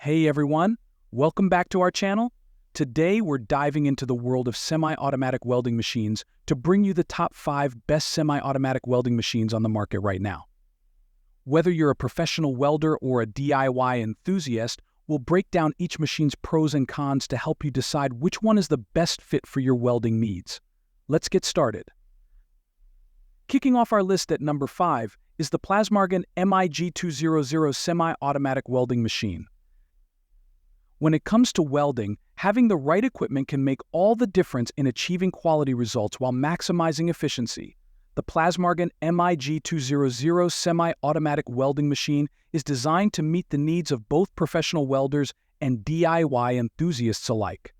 Hey everyone, welcome back to our channel. Today we're diving into the world of semi-automatic welding machines to bring you the top 5 best semi-automatic welding machines on the market right now. Whether you're a professional welder or a DIY enthusiast, we'll break down each machine's pros and cons to help you decide which one is the best fit for your welding needs. Let's get started. Kicking off our list at number 5 is the Plasmargon MIG200 semi-automatic welding machine. When it comes to welding, having the right equipment can make all the difference in achieving quality results while maximizing efficiency. The Plasmargon MIG200 semi-automatic welding machine is designed to meet the needs of both professional welders and DIY enthusiasts alike.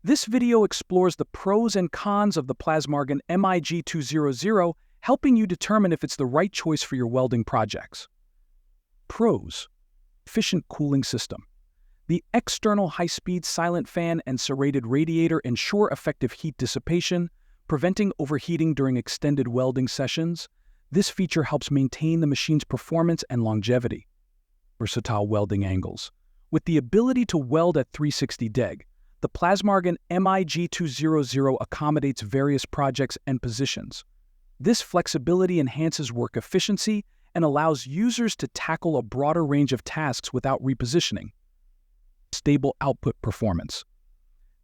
This video explores the pros and cons of the Plasmargon MIG200, helping you determine if it's the right choice for your welding projects. Pros: efficient cooling system. The external high-speed silent fan and serrated radiator ensure effective heat dissipation, preventing overheating during extended welding sessions. This feature helps maintain the machine's performance and longevity. Versatile welding angles. With the ability to weld at 360 deg, the Plasmargon MIG200 accommodates various projects and positions. This flexibility enhances work efficiency and allows users to tackle a broader range of tasks without repositioning. Stable output performance.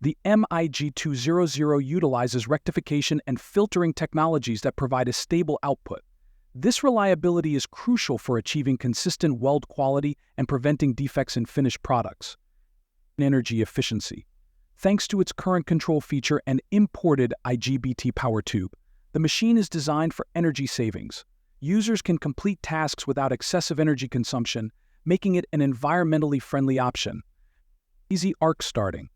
The MIG200 utilizes rectification and filtering technologies that provide a stable output. This reliability is crucial for achieving consistent weld quality and preventing defects in finished products. Energy efficiency. Thanks to its current control feature and imported IGBT power tube, the machine is designed for energy savings. Users can complete tasks without excessive energy consumption, making it an environmentally friendly option. Easy arc starting.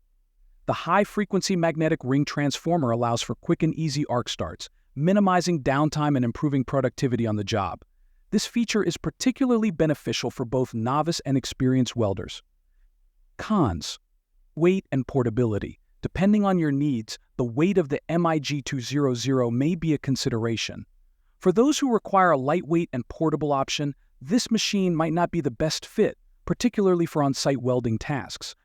The high-frequency magnetic ring transformer allows for quick and easy arc starts, minimizing downtime and improving productivity on the job. This feature is particularly beneficial for both novice and experienced welders. Cons: weight and portability. Depending on your needs, the weight of the MIG200 may be a consideration. For those who require a lightweight and portable option, this machine might not be the best fit, particularly for on-site welding tasks.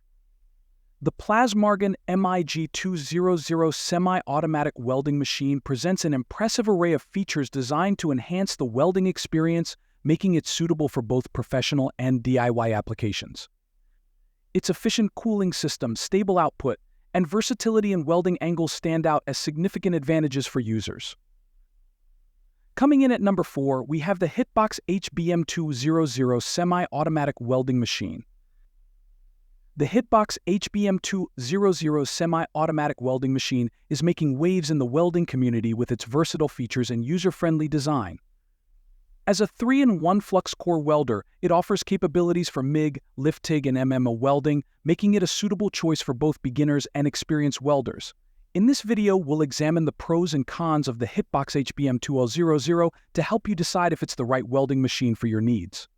The Plasmargon MIG200 semi-automatic welding machine presents an impressive array of features designed to enhance the welding experience, making it suitable for both professional and DIY applications. Its efficient cooling system, stable output, and versatility in welding angles stand out as significant advantages for users. Coming in at number 4, we have the Hitbox HBM200 semi-automatic welding machine. The Hitbox HBM200 semi-automatic welding machine is making waves in the welding community with its versatile features and user-friendly design. As a 3-in-1 flux-core welder, it offers capabilities for MIG, lift-TIG, and MMO welding, making it a suitable choice for both beginners and experienced welders. In this video, we'll examine the pros and cons of the Hitbox HBM200 to help you decide if it's the right welding machine for your needs.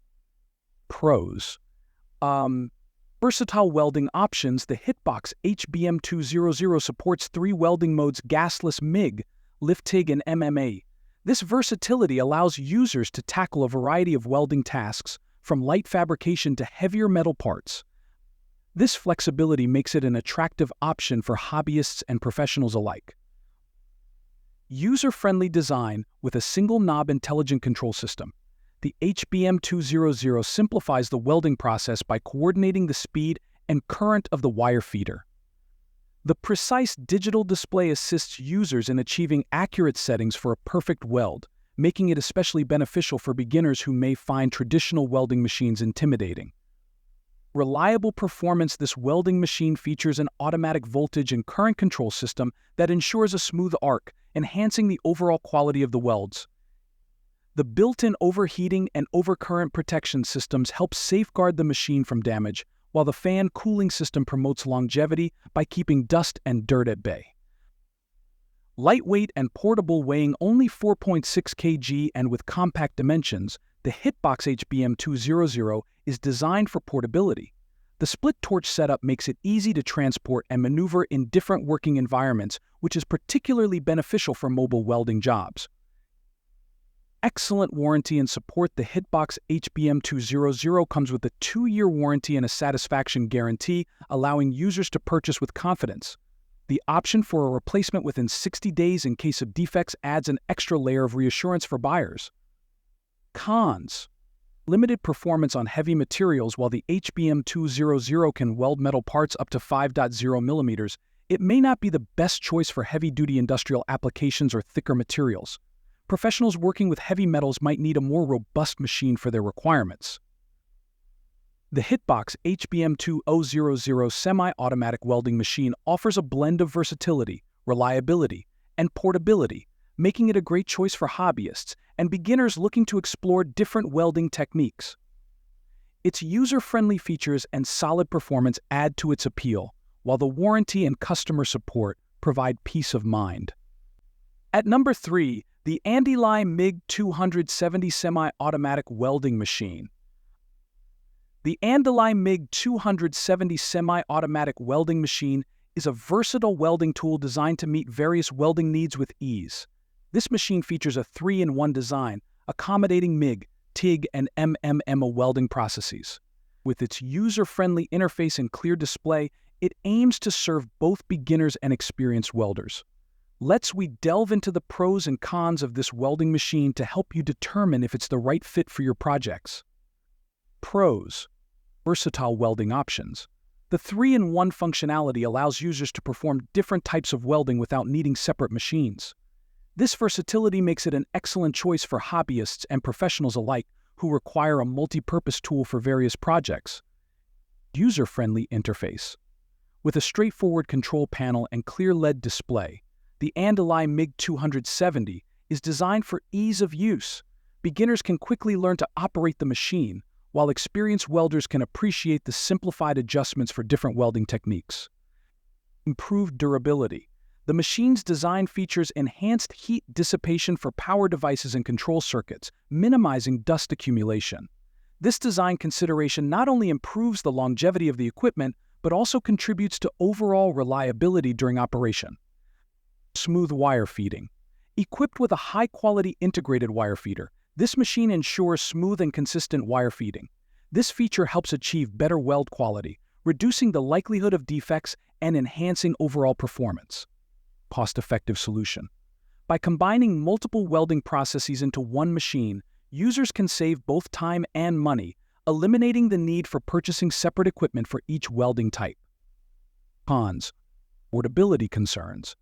Pros. Versatile welding options. The Hitbox HBM200 supports 3 welding modes: gasless MIG, lift-TIG, and MMA. This versatility allows users to tackle a variety of welding tasks, from light fabrication to heavier metal parts. This flexibility makes it an attractive option for hobbyists and professionals alike. User-friendly design with a single-knob intelligent control system. The HBM200 simplifies the welding process by coordinating the speed and current of the wire feeder. The precise digital display assists users in achieving accurate settings for a perfect weld, making it especially beneficial for beginners who may find traditional welding machines intimidating. Reliable performance. This welding machine features an automatic voltage and current control system that ensures a smooth arc, enhancing the overall quality of the welds. The built-in overheating and overcurrent protection systems help safeguard the machine from damage, while the fan cooling system promotes longevity by keeping dust and dirt at bay. Lightweight and portable. Weighing only 4.6 kg and with compact dimensions, the Hitbox HBM200 is designed for portability. The split torch setup makes it easy to transport and maneuver in different working environments, which is particularly beneficial for mobile welding jobs. excellent warranty and support. The Hitbox HBM200 comes with a 2-year warranty and a satisfaction guarantee, allowing users to purchase with confidence. The option for a replacement within 60 days in case of defects adds an extra layer of reassurance for buyers. Cons: limited performance on heavy materials. While the HBM200 can weld metal parts up to 5.0 millimeters, it may not be the best choice for heavy-duty industrial applications or thicker materials. Professionals working with heavy metals might need a more robust machine for their requirements. The Hitbox HBM200 semi-automatic welding machine offers a blend of versatility, reliability, and portability, making it a great choice for hobbyists and beginners looking to explore different welding techniques. Its user-friendly features and solid performance add to its appeal, while the warranty and customer support provide peace of mind. At number 3, the Andeli MIG-270 semi-automatic welding machine. The Andeli MIG-270 semi-automatic welding machine is a versatile welding tool designed to meet various welding needs with ease. This machine features a 3-in-1 design, accommodating MIG, TIG, and MMM welding processes. With its user-friendly interface and clear display, it aims to serve both beginners and experienced welders. Let's delve into the pros and cons of this welding machine to help you determine if it's the right fit for your projects. Pros: versatile welding options. The 3-in-1 functionality allows users to perform different types of welding without needing separate machines. This versatility makes it an excellent choice for hobbyists and professionals alike who require a multi-purpose tool for various projects. User-friendly interface. With a straightforward control panel and clear LED display, the Andeli MIG270 is designed for ease of use. Beginners can quickly learn to operate the machine, while experienced welders can appreciate the simplified adjustments for different welding techniques. Improved durability. The machine's design features enhanced heat dissipation for power devices and control circuits, minimizing dust accumulation. This design consideration not only improves the longevity of the equipment, but also contributes to overall reliability during operation. Smooth wire feeding. Equipped with a high-quality integrated wire feeder, this machine ensures smooth and consistent wire feeding. This feature helps achieve better weld quality, reducing the likelihood of defects and enhancing overall performance. Cost-effective solution. By combining multiple welding processes into one machine, users can save both time and money, eliminating the need for purchasing separate equipment for each welding type. Cons: portability concerns.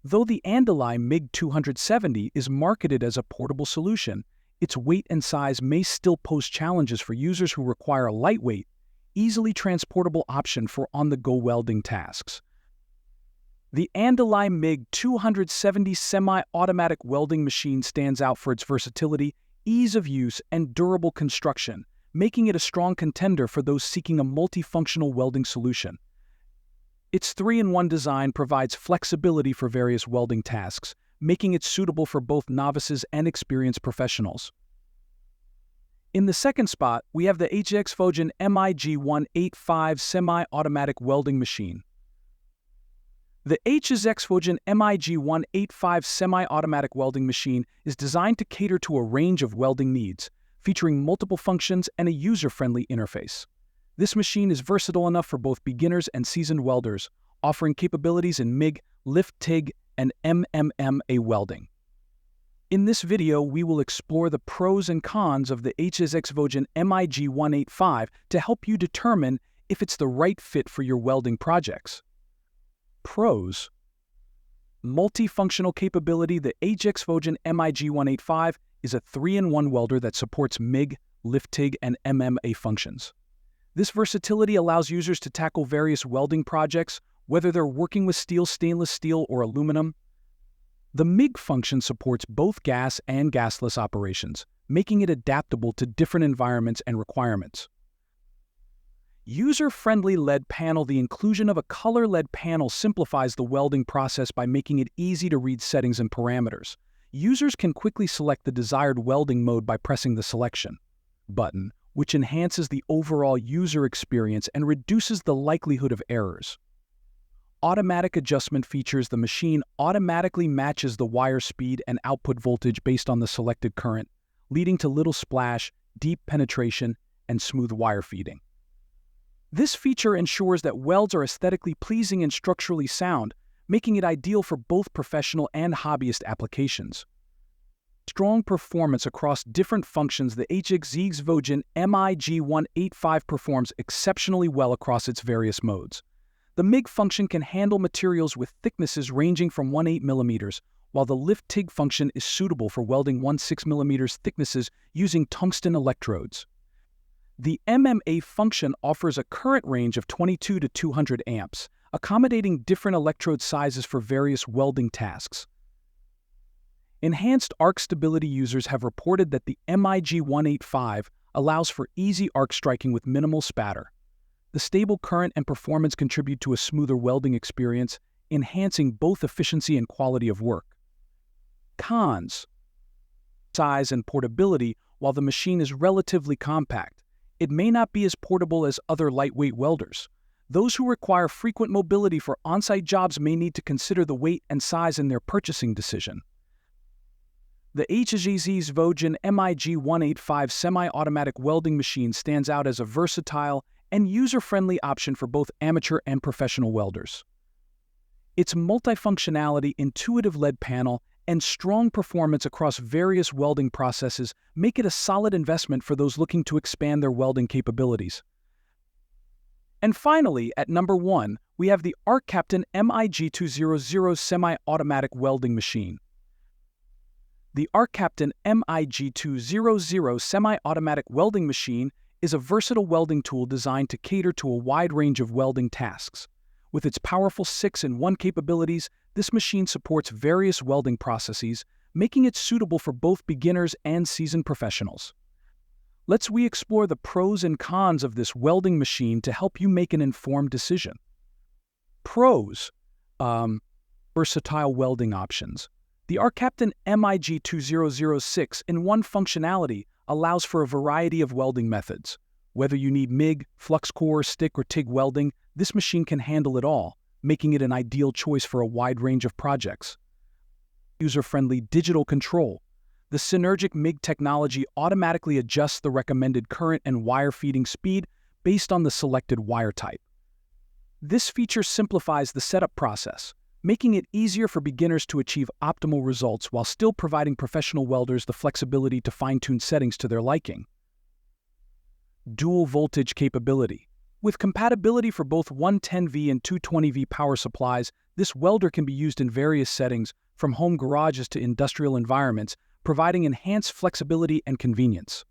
Though the Andeli MIG270 is marketed as a portable solution, its weight and size may still pose challenges for users who require a lightweight, easily transportable option for on-the-go welding tasks. The Andeli MIG270 semi-automatic welding machine stands out for its versatility, ease of use, and durable construction, making it a strong contender for those seeking a multifunctional welding solution. Its 3-in-1 design provides flexibility for various welding tasks, making it suitable for both novices and experienced professionals. In the second spot, we have the Hzxvogen MIG185 semi-automatic welding machine. The Hzxvogen MIG185 semi-automatic welding machine is designed to cater to a range of welding needs, featuring multiple functions and a user-friendly interface. This machine is versatile enough for both beginners and seasoned welders, offering capabilities in MIG, lift TIG, and MMM welding. In this video, we will explore the pros and cons of the Hzxvogen MIG185 to help you determine if it's the right fit for your welding projects. Pros: multifunctional capability. The Hzxvogen MIG185 is a 3-in-1 welder that supports MIG, lift TIG, and MMA functions. This versatility allows users to tackle various welding projects, whether they're working with steel, stainless steel, or aluminum. The MIG function supports both gas and gasless operations, making it adaptable to different environments and requirements. User-friendly LED panel. The inclusion of a color LED panel simplifies the welding process by making it easy to read settings and parameters. Users can quickly select the desired welding mode by pressing the selection button, which enhances the overall user experience and reduces the likelihood of errors. Automatic adjustment features. The machine automatically matches the wire speed and output voltage based on the selected current, leading to little splash, deep penetration, and smooth wire feeding. This feature ensures that welds are aesthetically pleasing and structurally sound, making it ideal for both professional and hobbyist applications. Strong performance across different functions, the Hzxvogen MIG185 performs exceptionally well across its various modes. The MIG function can handle materials with thicknesses ranging from 1/8 mm, while the lift TIG function is suitable for welding 1/6 mm thicknesses using tungsten electrodes. The MMA function offers a current range of 22 to 200 amps, accommodating different electrode sizes for various welding tasks. Enhanced arc stability users have reported that the MIG185 allows for easy arc striking with minimal spatter. The stable current and performance contribute to a smoother welding experience, enhancing both efficiency and quality of work. Cons: size and portability. While the machine is relatively compact, it may not be as portable as other lightweight welders. Those who require frequent mobility for on-site jobs may need to consider the weight and size in their purchasing decision. The Hzxvogen MIG185 semi-automatic welding machine stands out as a versatile and user-friendly option for both amateur and professional welders. Its multifunctionality, intuitive LED panel, and strong performance across various welding processes make it a solid investment for those looking to expand their welding capabilities. And finally, at number 1, we have the Arccaptain MIG200 semi-automatic welding machine. The Arccaptain MIG200 semi-automatic welding machine is a versatile welding tool designed to cater to a wide range of welding tasks. With its powerful 6-in-1 capabilities, this machine supports various welding processes, making it suitable for both beginners and seasoned professionals. Let's explore the pros and cons of this welding machine to help you make an informed decision. Pros: versatile welding options. The Arccaptain MIG200 6-in-1 functionality allows for a variety of welding methods. Whether you need MIG, flux core, stick, or TIG welding, this machine can handle it all, making it an ideal choice for a wide range of projects. User-friendly digital control. The synergic MIG technology automatically adjusts the recommended current and wire feeding speed based on the selected wire type. This feature simplifies the setup process, making it easier for beginners to achieve optimal results while still providing professional welders the flexibility to fine-tune settings to their liking. Dual voltage capability. With compatibility for both 110V and 220V power supplies, this welder can be used in various settings, from home garages to industrial environments, providing enhanced flexibility and convenience.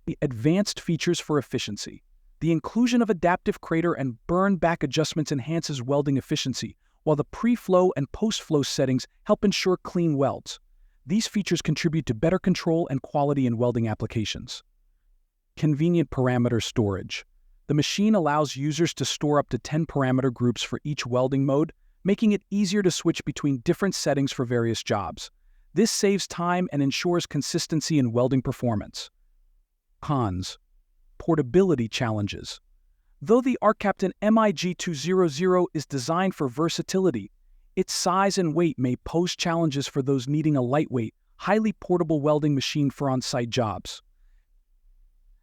The advanced features for efficiency. The inclusion of adaptive crater and burn-back adjustments enhances welding efficiency, while the pre-flow and post-flow settings help ensure clean welds. These features contribute to better control and quality in welding applications. Convenient parameter storage. The machine allows users to store up to 10 parameter groups for each welding mode, making it easier to switch between different settings for various jobs. This saves time and ensures consistency in welding performance. Cons: portability challenges. Though the Arccaptain MIG200 is designed for versatility, its size and weight may pose challenges for those needing a lightweight, highly portable welding machine for on-site jobs.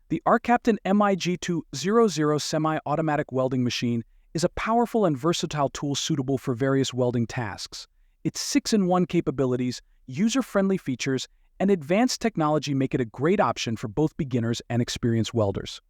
The Arccaptain MIG200 semi-automatic welding machine is a powerful and versatile tool suitable for various welding tasks. Its 6-in-1 capabilities, user-friendly features, and advanced technology make it a great option for both beginners and experienced welders.